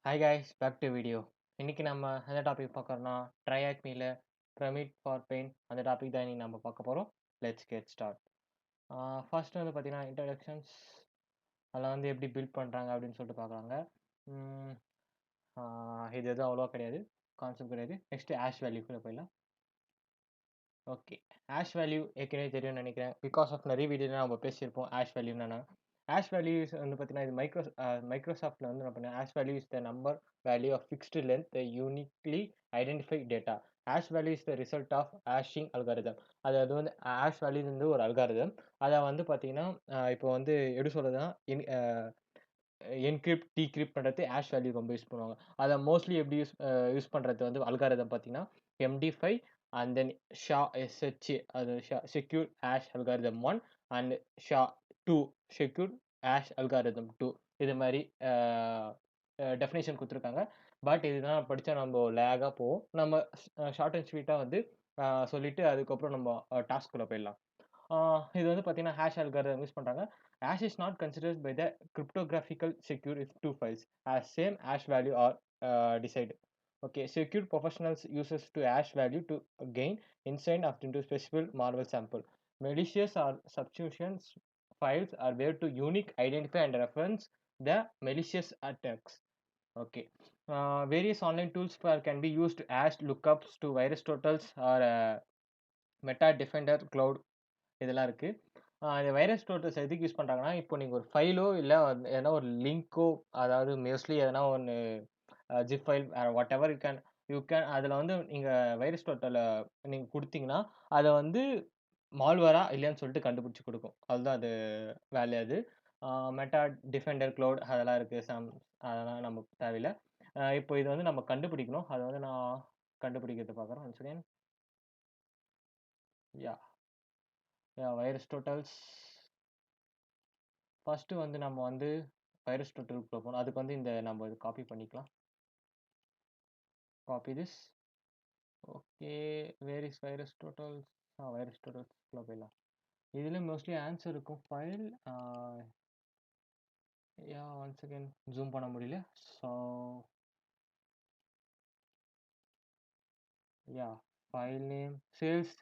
Hi guys back to video. இன்னைக்கு நம்ம எந்த டாபிக் பார்க்குறோம்னா ட்ரையாக்மியில் பிரமிட் ஃபார் பெயின் அந்த டாபிக் தான் இன்னைக்கு நம்ம பார்க்க போகிறோம். Let's get start. ஃபர்ஸ்ட் வந்து பார்த்தீங்கன்னா இன்ட்ரடக்ஷன்ஸ், அதில் வந்து எப்படி பில்ட் பண்ணுறாங்க அப்படின்னு சொல்லிட்டு பார்க்குறாங்க. இது எதுவும் அவ்வளோவா கிடையாது, கான்செப்ட் கிடையாது. நெக்ஸ்ட்டு ஆஷ் வேல்யூக்குள்ளே போயிடலாம். ஓகே, ஆஷ் வேல்யூ ஏற்கனவே தெரியும்னு நினைக்கிறேன். பிகாஸ் ஆஃப் நிறைய வீடியோவில் நம்ம பேசியிருப்போம் ஆஷ் வேல்யூன்னு. ஆஷ் வேல்யூஸ் வந்து பார்த்தீங்கன்னா இது மைக்ரோசாஃப்ட்டில் வந்து என்ன பண்ணேன், hash value is the number value of fixed length the uniquely identified data. Hash value is the result of hashing algorithm. அது வந்து ஆஷ் வேல்யூ வந்து ஒரு அல்காரிதம். அதை வந்து பார்த்தீங்கன்னா இப்போ வந்து எப்படி சொல்கிறதுனா என்கிரிப்ட் டீக்ரிப்ட் பண்ணுறது ஆஷ் வேல்யூ ரொம்ப யூஸ் பண்ணுவாங்க. அதை மோஸ்ட்லி எப்படி யூஸ் பண்ணுறது வந்து அல்காரிதம் பார்த்தீங்கன்னா MD5 and then SHA, அது secure hash algorithm 1 and SHA-2 secure hash algorithm 2. இது மாதிரி டெஃபினேஷன் கொடுத்துருக்காங்க. பட் இதுதான் படித்தா நம்ம லேகாக போவோம். நம்ம ஷார்ட் அண்ட் ஸ்வீட்டாக வந்து சொல்லிட்டு அதுக்கப்புறம் நம்ம டாஸ்க்குள்ளே போயிடலாம். இது வந்து பார்த்தீங்கன்னா ஹேஷ் அல்காரிதம் யூஸ் பண்ணுறாங்க. Hash is not considered by the cryptographical secure if two files as same hash value are decided. Okay, secure professionals uses to hash value to gain insight into specific malware sample. Malicious or substitutions files are where to unique identify and reference the malicious attacks. Okay, various online tools can be used to hash lookups to virus totals or meta defender cloud. இதெல்லாம் இருக்கு. இந்த virus totals எதுக்கு use பண்ணுறாங்கன்னா, இப்போ நீங்கள் ஒரு ஃபைலோ இல்லை எதனா ஒரு லிங்க்கோ, அதாவது மோஸ்ட்லி எதனா ஒன்று zip file what ever you can அதில் வந்து நீங்கள் வைரஸ் டோட்டலை நீங்கள் கொடுத்தீங்கன்னா அதை வந்து மால்வரா இல்லையான்னு சொல்லிட்டு கண்டுபிடிச்சி கொடுக்கும். அதுதான் அது வேலை. அது மெட்டா டிஃபெண்டர் க்ளவுட் அதெல்லாம் இருக்குது. அதெல்லாம் நமக்கு தேவையில்லை. இப்போ இது வந்து நம்ம கண்டுபிடிக்கணும். அதை வந்து நான் கண்டுபிடிக்கிறது பார்க்குறேன். One second. Yeah virus totals first வந்து நம்ம வந்து வைரஸ் டோட்டலுக்குள்ளே போகணும். அதுக்கு வந்து இந்த நம்ம இது காப்பி பண்ணிக்கலாம். Copy this. Okay, where is virus totals? Virus டோட்டல்ஸ்க்குள்ளே போயிடலாம். இதில் மோஸ்ட்லி ஆன்சர் இருக்கும். ஃபைல் ஒன் செகண்ட் ஜூம் பண்ண முடியல. So file name sales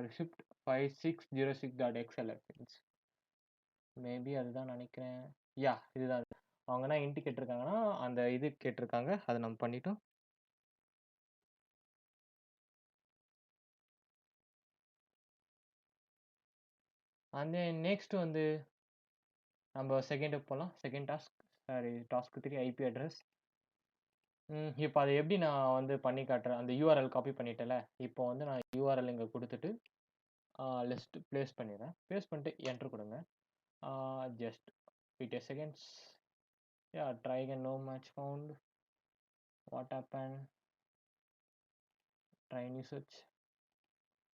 receipt 5606.xlf. Maybe அதுதான் நினைக்கிறேன். இதுதான். அவங்க என்ன இன்ட்டு கேட்டிருக்காங்கன்னா அந்த இது கேட்டிருக்காங்க, அதை நம்ம பண்ணிட்டோம். அந்த நெக்ஸ்ட் வந்து நம்ம செகண்ட் போகலாம். Second task 3 IP address. இப்போ அதை எப்படி நான் வந்து பண்ணி காட்டுறேன், அந்த யூஆர்எல் காப்பி பண்ணிட்டேன்ல. இப்போ வந்து நான் யூஆர்எல் இங்கே கொடுத்துட்டு லிஸ்ட் ப்ளேஸ் பண்ணிடுறேன். ப்ளேஸ் பண்ணிட்டு என்ட்ரு கொடுங்க. Just 8 seconds. Try and no match found. What happen? Try new search.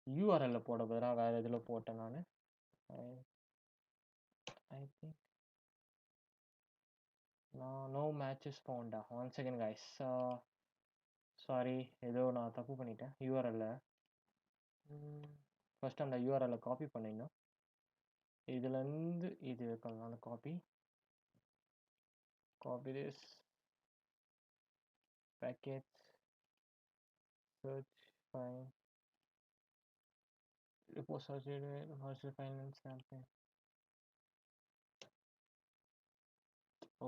யூஆர்எல்ல போட பதிலாக வேறு இதில் போட்டேன் நான். I think no matches found. One second guys. Sorry, ஏதோ நான் தப்பு பண்ணிட்டேன். யூஆர்எல்ல ஃபர்ஸ்ட் அந்த யூஆர்எல்ல காப்பி பண்ணிடணும். இதுலேருந்து இது இருக்கலாம். Copy this packet search file repository finance campaign.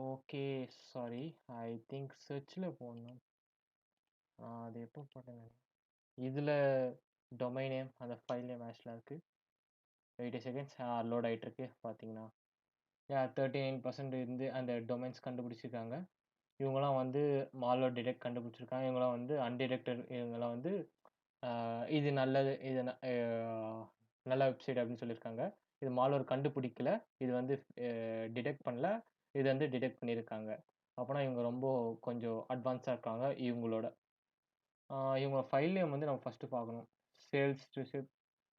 Okay, sorry, I think சர்ச்சில் போடணும். அது எப்போ போட்டேன்? இதில் டொமைன் நேம் அந்த ஃபைல் நேம் ஆக்சுவலாக இருக்குது. 80 செகண்ட்ஸ் லோட் ஆகிட்டுருக்கு. பார்த்தீங்கன்னா 39% இருந்து அந்த டொமைன்ஸ் கண்டுபிடிச்சிருக்காங்க. இவங்களாம் வந்து மால்வேர் டிடெக்ட் கண்டுபிடிச்சிருக்காங்க. இவங்களாம் வந்து அன்டிடெக்டட். இவங்களாம் வந்து இது நல்லது, இது நல்ல வெப்சைட் அப்படின்னு சொல்லியிருக்காங்க. இது மால்வேர் கண்டுபிடிக்கல, இது வந்து டிடெக்ட் பண்ணல, இது வந்து டிடெக்ட் பண்ணியிருக்காங்க. அப்போனா இவங்க ரொம்ப கொஞ்சம் அட்வான்ஸாக இருக்காங்க. இவங்க ஃபைல் நேம் வந்து நம்ம ஃபஸ்ட்டு பார்க்கணும். Sales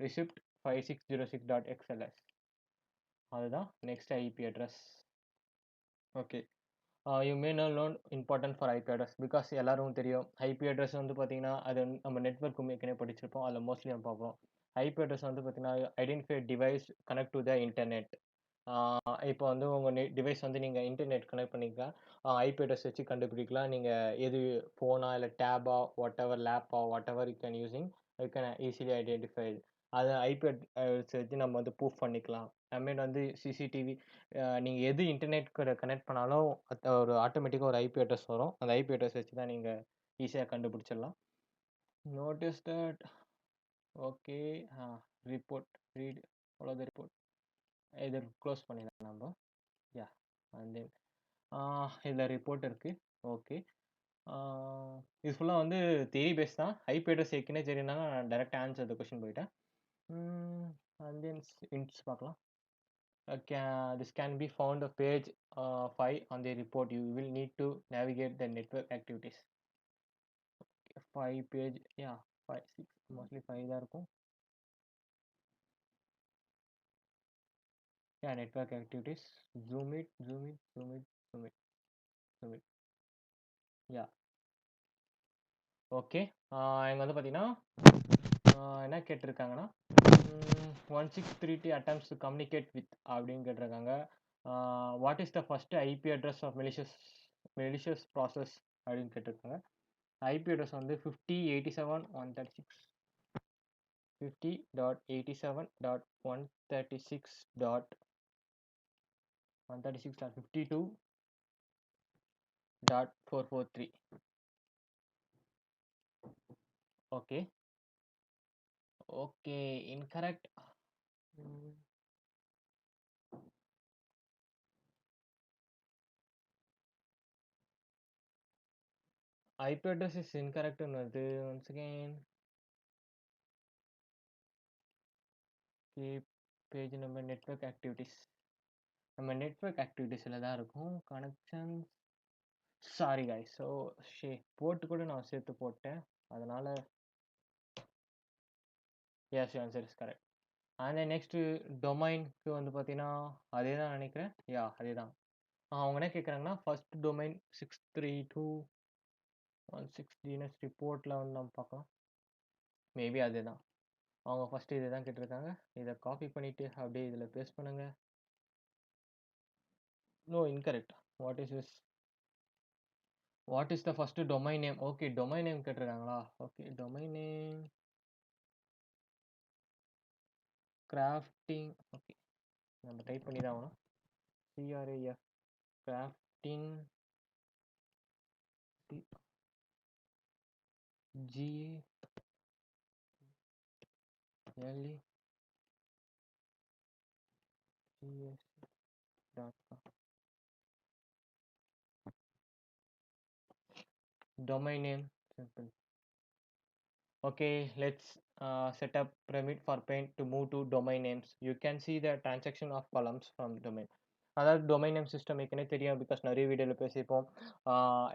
receipt 5606.xls. அதுதான் next IP address. Okay, you may not known important for IP address because எல்லாரும் தெரியும். ஐபி அட்ரஸ் வந்து பார்த்தீங்கன்னா அது நம்ம நெட்ஒர்க் ஏற்கனவே படிச்சிருப்போம். அதில் மோஸ்ட்லி நம்ம பார்ப்போம். ஐபி அட்ரஸ் வந்து பார்த்தீங்கன்னா identify device connect to the internet. இப்போ வந்து உங்க டிவைஸ் வந்து நீங்க இன்டர்நெட் கனெக்ட் பண்ணிக்கலாம். ஐபி அட்ரஸ் வச்சு கண்டுபிடிக்கலாம். நீங்க எது ஃபோனா, இல்ல டேபா, வாட்டெவர் லேப்பா, whatever you can using you can easily identify. அது ஐபி அட்ரஸ் வச்சு நம்ம வந்து ப்ரூஃப் பண்ணிக்கலாம். ஐ வந்து சிசிடிவி நீங்க எது இன்டர்நெட் கூட கனெக்ட் பண்ணாலும் ஒரு ஆட்டோமேட்டிக்கா ஒரு ஐபி அட்ரஸ் வரும். அந்த ஐபி அட்ரஸ் வச்சு தான் நீங்க ஈஸியா கண்டுபிடிச்சிடலாம். Notice that okay. Report read follow the report. இத க்ளோஸ் பண்ணிடலாம் நம்ம. யா அண்ட் தென் இதில் ரிப்போர்ட் இருக்கு. ஓகே. இது ஃபுல்லாக வந்து தியரி பேஸ் தான். ஐபி அட்ரஸ் ஏற்கனவே தெரியும்னா நான் டேரெக்டாக ஆன்சர் த கொஸ்டின் போயிட்டேன். அண்ட் தென் இன்ட்ஸ் பார்க்கலாம். This can be found of page 5 on the report. You will need to navigate the network activities. 5 page, yeah, 5, 6, mostly 5 தான் இருக்கும். Yeah, network activities. Zoom it, zoom it, zoom it, zoom it, zoom it. Yeah. Okay. இங்கே வந்து பார்த்தீங்கன்னா என்ன கேட்டிருக்காங்கன்னா 1632 attempts to communicate with அப்படின்னு கேட்டிருக்காங்க. What is the first IP address of malicious process அப்படின்னு கேட்டிருக்காங்க. ஐபி அட்ரஸ் வந்து 50.87.136 50.87.136.136.52.443. Okay. Okay, incorrect. IP address is incorrect வருது. Once again. பேஜ் நம்ம நெட்வொர்க் ஆக்டிவிட்டிஸ். நம்ம நெட்வொர்க் ஆக்டிவிட்டிஸில் தான் இருக்கும். கனெக்ஷன்ஸ். Sorry guys. ஸோ போட்டு கூட நான் சேர்த்து போட்டேன். அதனால S answer is correct. And next டொமைனுக்கு வந்து பார்த்தீங்கன்னா அதே தான் நினைக்கிறேன். யா அதே தான். அவங்க என்ன கேட்குறாங்கன்னா ஃபர்ஸ்ட் டொமைன் 632.1.6 DNS ரிப்போர்ட்டில் வந்து நம்ம பார்க்கலாம். மேபி அதே தான். அவங்க ஃபஸ்ட்டு இதை தான் கேட்டிருக்காங்க. இதை காப்பி பண்ணிவிட்டு அப்படியே இதில் பேஸ்ட் பண்ணுங்க. No incorrect. What is the first domain name? Okay, domain name கேட்டிருக்காங்களா? Okay, domain name crafting. Okay, நம்ம டைப் பண்ணி தான் ஆகணும். CRAF crafting GALEGS.com. domain name simple. Okay, let's set up Pyramid for Paint to move to domain names. You can see the transaction of columns from domain. அதாவது domain name system ஏற்கனவே தெரியும். Because நிறைய வீடியோவில் பேசியிருப்போம்.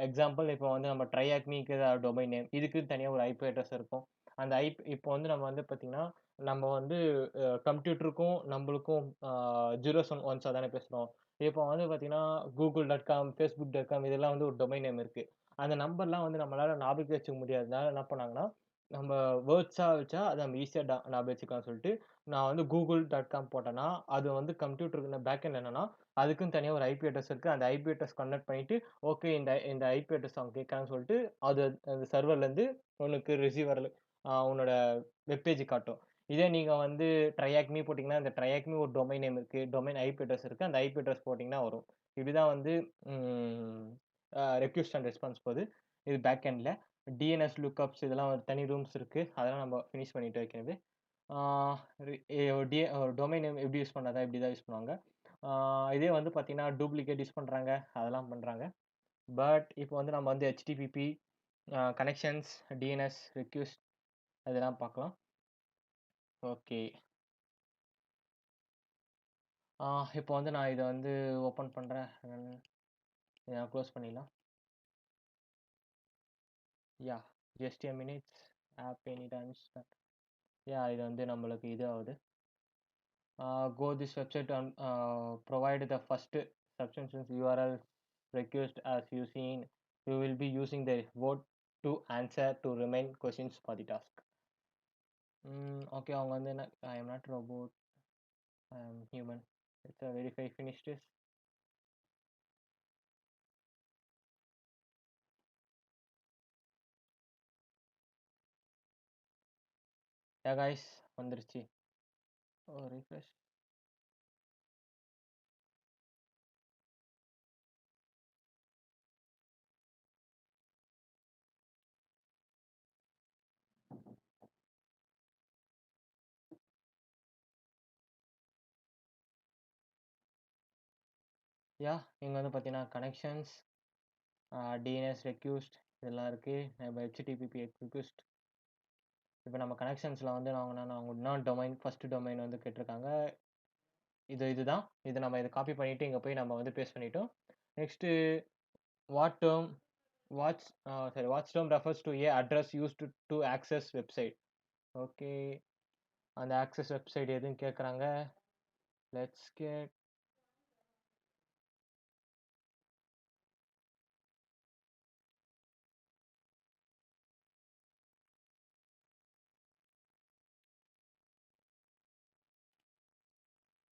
Example இப்போ வந்து நம்ம ட்ரைஆக்மிக்கு domain name, இதுக்கு தனியாக ஒரு ஐபி அட்ரஸ் இருக்கும். அந்த இப்போ வந்து நம்ம வந்து பார்த்திங்கன்னா நம்ம வந்து கம்ப்யூட்டருக்கும் நம்மளுக்கும் ஜீரோஸ் ஒன்ஸாக தானே பேசுகிறோம். இப்போ வந்து பார்த்திங்கன்னா google.com, facebook.com இதெல்லாம் வந்து ஒரு டொமைன் நேம் இருக்குது. அந்த நம்பர்லாம் வந்து நம்மளால் ஞாபகம் வச்சுக்க முடியாதனால என்ன பண்ணாங்கன்னா நம்ம வேர்ட்ஸாக வச்சா அதை நம்ம ஈஸியாக ஞாபகம் வச்சுக்கலாம்னு சொல்லிட்டு நான் வந்து google.com போட்டேன்னா அது வந்து கம்ப்யூட்டருக்கு பேக்கெண்ட் என்னன்னா அதுக்குன்னு தனியாக ஒரு ஐபி அட்ரஸ் இருக்குது. அந்த ஐபி அட்ரஸ் கனெக்ட் பண்ணிவிட்டு ஓகே இந்த ஐபி அட்ரஸ் அவங்க கேட்குறான்னு சொல்லிட்டு அது அந்த சர்வர்லேருந்து உனக்கு ரிசீவரில் உன்னோட வெப்பேஜ் காட்டும். இதே நீங்கள் வந்து ட்ரையாக்மி போட்டிங்கன்னா அந்த ட்ரையாக்மி ஒரு டொமைன் நேம் இருக்குது, டொமைன் ஐபி அட்ரஸ் இருக்குது, அந்த ஐபி அட்ரஸ் போட்டிங்கன்னா வரும். இப்படிதான் வந்து ரெக்வெஸ்ட் அண்ட் ரெஸ்பான்ஸ் போகுது. இது பேக் எண்டில் டிஎன்எஸ் லுக்அப்ஸ் இதெல்லாம் ஒரு தனி ரூம்ஸ் இருக்குது. அதெல்லாம் நம்ம ஃபினிஷ் பண்ணிட்டு வைக்கிறது. டொமைன் நேம் எப்படி யூஸ் பண்ணாதான் இப்படி தான் யூஸ் பண்ணுவாங்க. இதே வந்து பார்த்தீங்கன்னா டூப்ளிகேட் யூஸ் பண்ணுறாங்க, அதெல்லாம் பண்ணுறாங்க. பட் இப்போ வந்து நம்ம வந்து ஹெச்டிபிபி கனெக்ஷன்ஸ், டிஎன்எஸ் ரெக்வெஸ்ட் அதெல்லாம் பார்க்கலாம். ஓகே, இப்போ வந்து நான் இதை வந்து ஓப்பன் பண்ணுறேன். இதை க்ளோஸ் பண்ணிடலாம். Yeah just a minute. App any time start. Yeah இது வந்து நம்மளுக்கு இது ஆகுது. Go this website and provide the first subscriptions URL request as you seen. You will be using the word to answer to remain questions for the task. Okay, அவங்க வந்து I am not robot, I am human. let's verify finish this. Yeah guys, வந்துருச்சு. Refresh. Yeah, இங்க வந்து பார்த்தீங்கன்னா connections, DNS request இதெல்லாம் இருக்கு. நம்ம HTTP request. இப்போ நம்ம கனெக்ஷன்ஸில் வந்து அவங்க இன்னொரு டொமைன், ஃபர்ஸ்ட் டொமைன் வந்து கேட்டிருக்காங்க. இதுதான். இது நம்ம இதை காப்பி பண்ணிட்டு இங்கே போய் நம்ம வந்து பேஸ்ட் பண்ணிட்டோம். Next what term watch term refers to a address used to access website. Okay, அந்த ஆக்சஸ் வெப்சைட் எதுன்னு கேட்குறாங்க. Let's get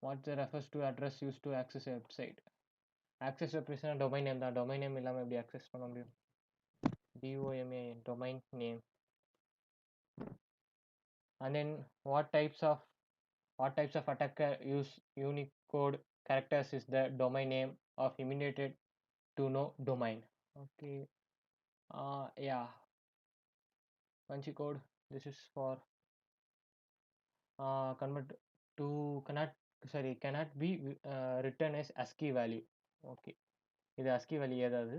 what's refers to address use to access website. Access வெப்சைட்னா டொமைன் நேம் தான். டொமைன் நேம் இல்லாமல் எப்படி access பண்ண முடியும்? DOMAIN, domain name. And then what types of attacker use Unicode characters is the domain name of immediate to know domain. Okay, yeah, punchy code. This is for convert to cannot be written as ASCII value. Okay, இது ASCII value ஏதாவது.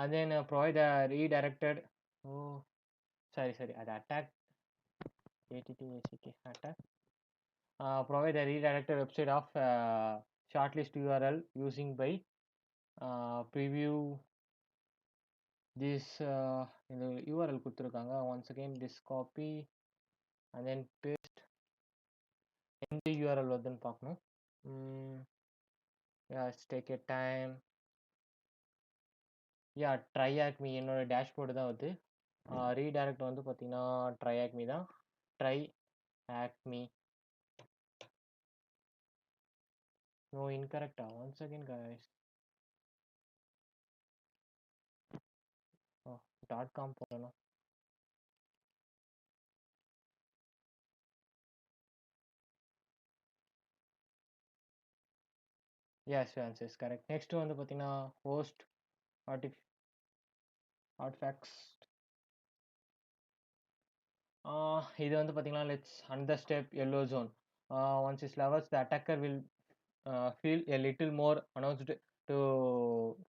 And then provide a redirected. Oh, sorry, அது attack attack. Provide a redirected website of shortlist URL using by preview this இந்த URL கொடுத்துருக்காங்க. once again this copy and then paste. எந்த URL வருதுன்னு பார்க்கணும். yeah, take a time. yeah, TryAcme என்னோட dashboard தான் வருது. Redirect வந்து பார்த்தீங்கன்னா TryAcme தான். TryAcme. no, incorrect. once again guys. .com போடணும். yes, answer is correct. next வந்து பார்த்தீங்கன்னா host artifacts. இது வந்து பார்த்தீங்கன்னா let's another step yellow zone. once this levels the attacker will feel a little more announced to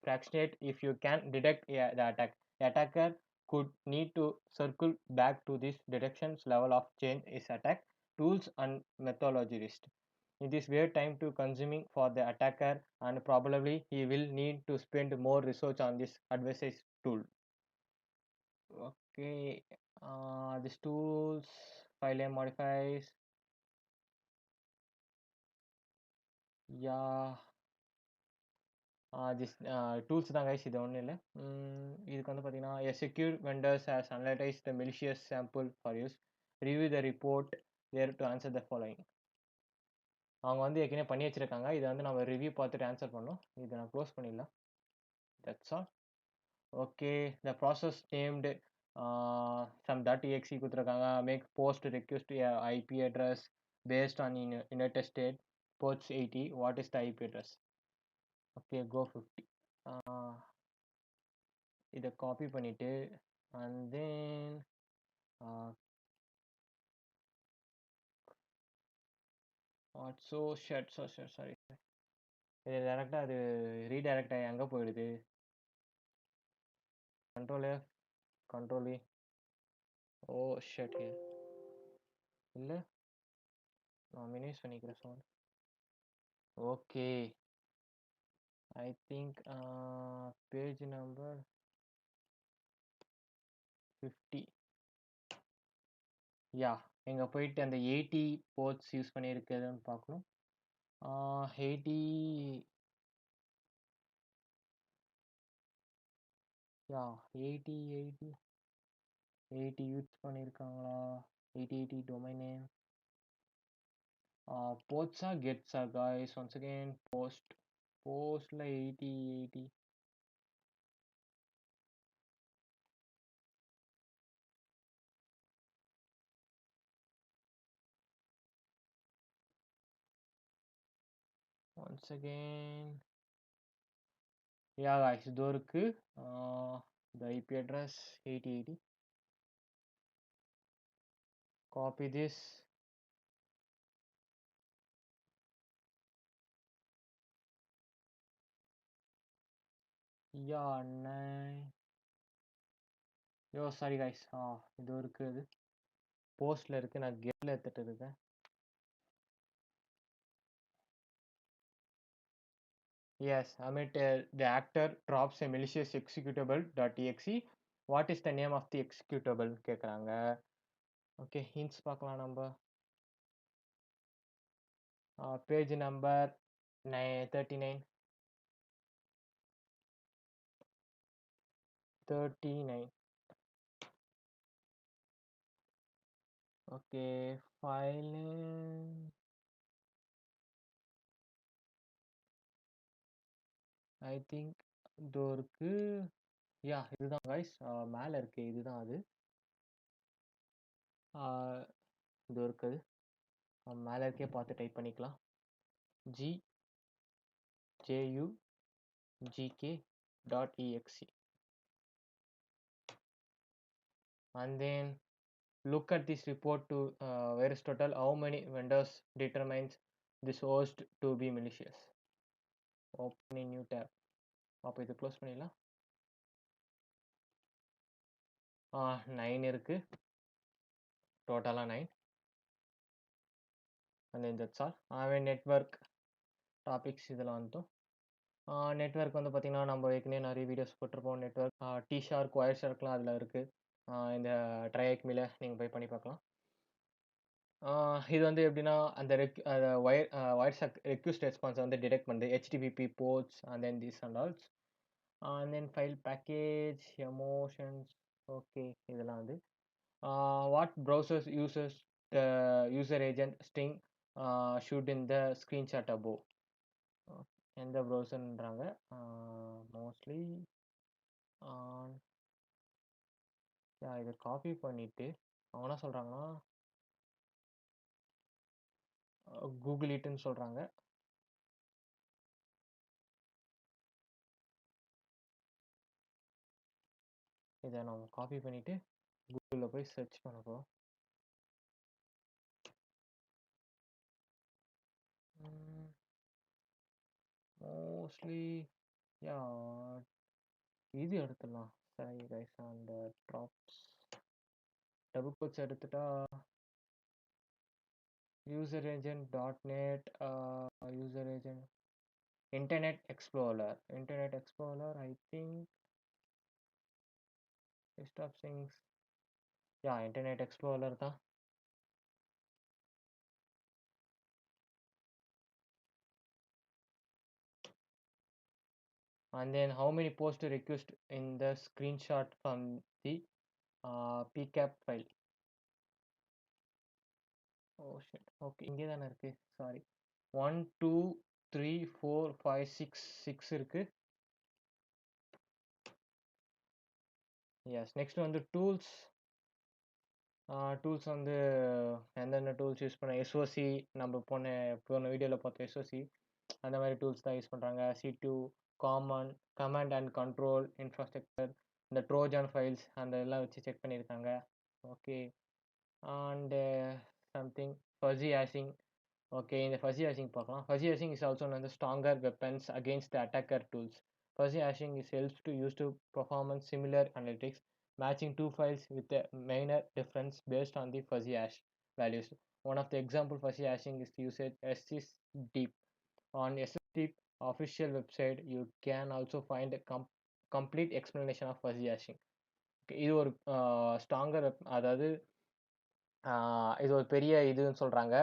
fractionate if you can detect the attack. The attacker could need to circle back to this detections level of change is attack tools and methodology list. It is weird time to consuming for the attacker and probably he will need to spend more research on this advanced tool. Okay, this tools file name modifies. yeah, this tools தான் guys, இது ஒன்றும் இல்லை. இதுக்கு வந்து பார்த்தீங்கன்னா a secure vendors has analyzed the malicious sample for use. Review the report there to answer the following. அவங்க வந்து ஏற்கனவே பண்ணி வச்சிருக்காங்க. இதை வந்து நம்ம ரிவ்யூ பார்த்துட்டு ஆன்சர் பண்ணோம். இதை நான் க்ளோஸ் பண்ணிடலாம். That's all. Okay, the process named some .exe கொடுத்துருக்காங்க. make post request IP address based on United States ports 80. what is the IP address? okay, go 50. இதை காப்பி பண்ணிட்டு and then sorry, இது டேரெக்டாக அது ரீடைரக்ட் ஆகி எங்கே போயிடுது? Control F, Control E. oh shit, இல்லை நான் மினிமைஸ் பண்ணிக்கிறேன் sound. Okay, I think page number 50. யா, எங்கே போயிட்டு அந்த 80 போர்ட்ஸ் யூஸ் பண்ணியிருக்குதுன்னு பார்க்கணும். 80 யா 80 யூஸ் பண்ணியிருக்காங்களா? 80 டொமைன் நேம். போட்ஸா கெட்ஸா guys? Once again, postல 80 80. Once again, yeah guys, இதோ இருக்கு. The IP address 8080. Copy this. Yeah, யோ சாரி guys. இதோ இருக்கு. அது போஸ்ட்ல இருக்கு. நான் கெட்ல எடுத்துட்டு இருக்கேன். Yes, Amit, the actor drops a malicious executable.exe. What is the name of the executable கேக்குறாங்க. ஓகே, ஹிண்ட்ஸ் பார்க்கலாம் நம்ம. Page number 39. 39. Okay, file I think இதோ இருக்கு. யா, இதுதான் guys. மேலே இருக்கு. இதுதான் அது. இதோ இருக்குது. மேலே இருக்கே பார்த்து டைப் பண்ணிக்கலாம். gjugk.exe. And then look at this report to Aristotle. How many vendors determines this host to be malicious? Open a new tab. அப்போ இது க்ளோஸ் பண்ணிடலாம். 9 இருக்கு. டோட்டலாக 9. and then that's all. Network topics இதில் வந்துட்டோம். நெட்வொர்க் வந்து பார்த்தீங்கன்னா நம்ம ஏற்கனவே நிறைய வீடியோஸ் போட்டிருப்போம். நெட்வொர்க் T-Shark, Wiresharkலாம் அதில் இருக்குது. இந்த ட்ரையாக்மில நீங்கள் போய் பண்ணி பார்க்கலாம். இது வந்து எப்படின்னா அந்த Wireshark ரெக்யூஸ்ட் ரெஸ்பான்ஸை வந்து டிடெக்ட் பண்ணுது. HTTP ports and then this and all. and then file package, emotions. Okay, இதெல்லாம் வந்து what browsers uses the user agent string should in the screenshot above. எந்த ப்ரௌசர்ன்றாங்க. மோஸ்ட்லி இதை காப்பி பண்ணிட்டு அவங்க என்ன சொல்கிறாங்கன்னா கூகுள் இட்டுன்னு சொல்கிறாங்க. இதை நம்ம காப்பி பண்ணிவிட்டு கூகுளில் போய் சர்ச் பண்ண போகிறோம். மோஸ்ட்லி இது எடுத்துடலாம். சரி கைஸ், அந்த ட்ராப்ஸ் டபுள் கோட்ஸ் எடுத்துட்டா user agent .net, user agent internet explorer I think list of things. Internet explorer தான். and then how many post request in the screenshot from the pcap file. oh shit, okay, இங்கே தானே இருக்கு. Sorry, 1 2 3 4 5 6 இருக்கு. S, next வந்து tools. Tools வந்து எந்தெந்த tools use பண்ண SoC, நம்ம போன வீடியோவில் பார்த்தோம் எஸ்ஓசி, அந்த மாதிரி டூல்ஸ் தான் யூஸ் பண்ணுறாங்க. C2 command and control infrastructure, இந்த ட்ரோஜன் ஃபைல்ஸ் அந்த எல்லாம் வச்சு செக் பண்ணியிருக்காங்க. Okay, and something fuzzy hashing. Okay, இந்த ஃபஸி ஹேஷிங் பார்க்கலாம். Fuzzy hashing is also known as stronger weapons against the attacker tools. Fuzzy hashing is helps to use to performance similar analytics, matching two files with a minor difference based on the fuzzy hash values. One of the example fuzzy hashing is to use SSDeep. On SSDeep official website, you can also find a complete explanation of fuzzy hashing. இது ஒரு stronger, அதாவது இது ஒரு பெரிய இதுன்னு சொல்கிறாங்க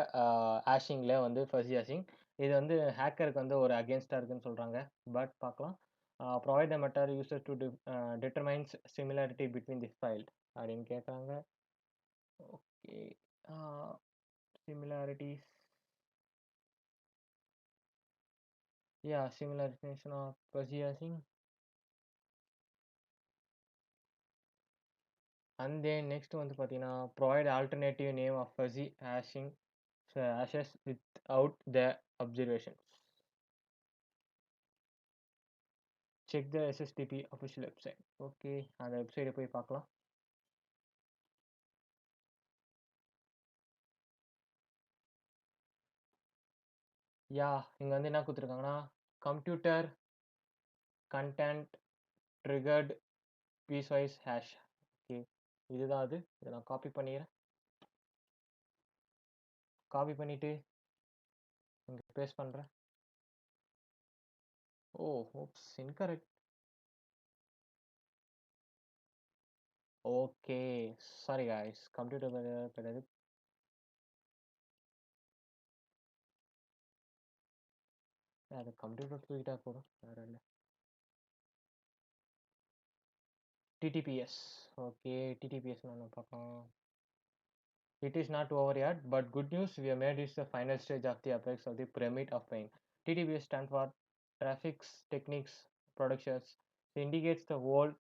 ஹேஷிங்கில் வந்து fuzzy hashing. இது வந்து ஹேக்கருக்கு வந்து ஒரு அகேன்ஸ்டாக இருக்குன்னு சொல்கிறாங்க. பட் பார்க்கலாம். Provide the matter user to determines similarity between the file அப்படின்னு கேட்குறாங்க. Okay, similarities Yeah, similar definition of fuzzy hashing. And then next வந்து பார்த்தீங்கன்னா provide alternative name of fuzzy hashing hashes without the observations. Check the SSTP official website. Okay, அந்த வெப்சைட்டை போய் பார்க்கலாம். யா இங்கே வந்து என்ன கொடுத்துருக்காங்கன்னா computer content triggered piecewise hash. Okay, இதுதான் அது. இதை நான் காப்பி பண்ணிடுறேன். காப்பி பண்ணிவிட்டு இங்கே பேஸ்ட் பண்ணுறேன். Oh oops, incorrect. Okay, sorry guys, computer கிடையாது. அது கம்ப்யூட்டர் தூக்கிட்டா போதும், வேறு இல்லை. டிடிபிஎஸ். ஓகே, டிடிபிஎஸ் நான் பார்க்கலாம். It is not over yet, but good news, we have made it the final stage of the apex of the pyramid of pain. TTPS stands for Traffics Techniques Productions. It indicates the whole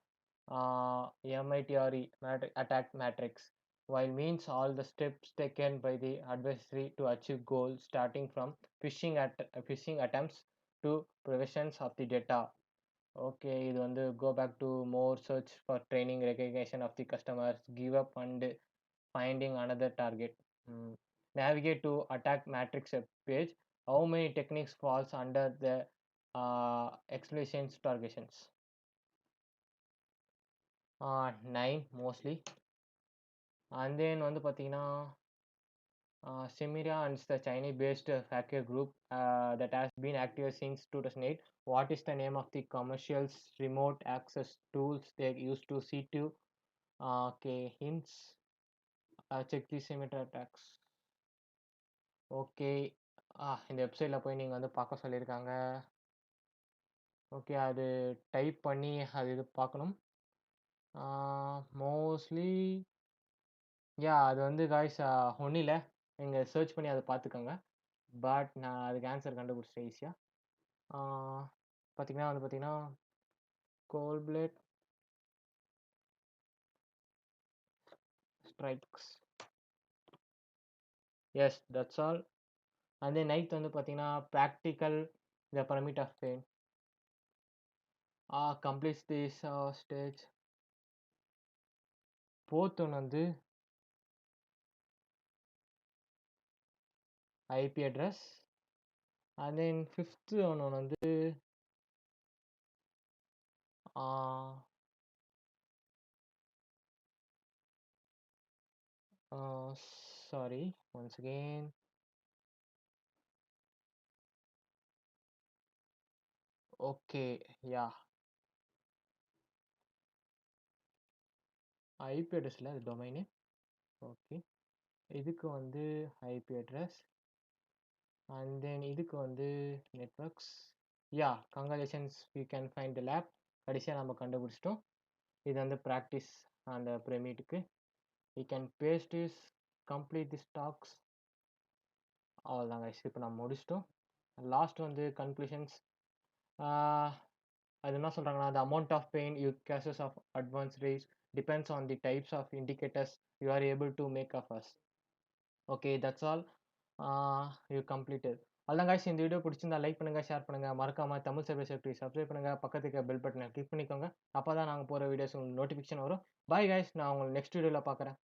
MITRE attack matrix, while means all the steps taken by the adversary to achieve goals, starting from phishing attempts to preventions of the data. Okay, இது வந்து go back to more search for training, recognition of the customers, give up and finding another target. Navigate to attack matrix page. How many techniques falls under the explosions targets? 9 mostly. And then வந்து பார்த்தீங்கன்னா Semira and the Chinese-based hacker group that has been active since 2008. What is the name of the commercial remote access tools they use to see to okay, hints? Check the Semira attacks. Okay, இந்த வெப்சைட்டில் போய் நீங்கள் வந்து பார்க்க சொல்லியிருக்காங்க. Okay, அது type பண்ணி அது இது பார்க்கணும். மோஸ்ட்லி அது வந்து காய்ஸ் ஒன்றும் இல்லை, நீங்கள் சர்ச் பண்ணி அதை பார்த்துக்கோங்க. பட் நான் அதுக்கு ஆன்சர் கண்டுபிடிச்சேன் ஈஸியாக. பார்த்தீங்கன்னா வந்து பார்த்தீங்கன்னா Cobalt Strikes. Yes, that's all. அந்த நைட் வந்து பார்த்தீங்கன்னா practical the pyramid of pain completes this stage. Fourth ஒன்று வந்து IP address. And then fifth ஒன்று வந்து sorry, once again. Okay, yeah. IP address இல்லை, அது டொமைனு. ஓகே, இதுக்கு வந்து ஐபி அட்ரஸ். அண்ட் தென் இதுக்கு வந்து networks. Congratulations, you can find the lab. கடைசியாக நம்ம கண்டுபிடிச்சிட்டோம். இது வந்து ப்ராக்டிஸ் அந்த பிரமிட்டுக்கு. You can paste is complete the stacks. அவ்வளோதாங்க, இப்போ நம்ம முடிச்சிட்டோம். லாஸ்ட் வந்து கன்க்ளூஷன்ஸ். அது என்ன சொல்கிறாங்கன்னா, the amount of pain you cases of advanced race depends on the types of indicators you are able to make of us. Okay, that's all. You completed. அதான் guys, இந்த வீடியோ பிடிச்சிருந்தா like பண்ணுங்க, share பண்ணுங்க, மறக்காம Tamil survey safety subscribe பண்ணுங்க, பக்கத்துக்கு bell பட்டனை click பண்ணிக்கோங்க. அப்போ தான் நாங்கள் போகிற வீடியோஸ் உங்களுக்கு நோட்டிஃபிகேஷன் வரும். பாய் guys, நான் உங்களை நெக்ஸ்ட் வீடியோவில் பார்க்குறேன்.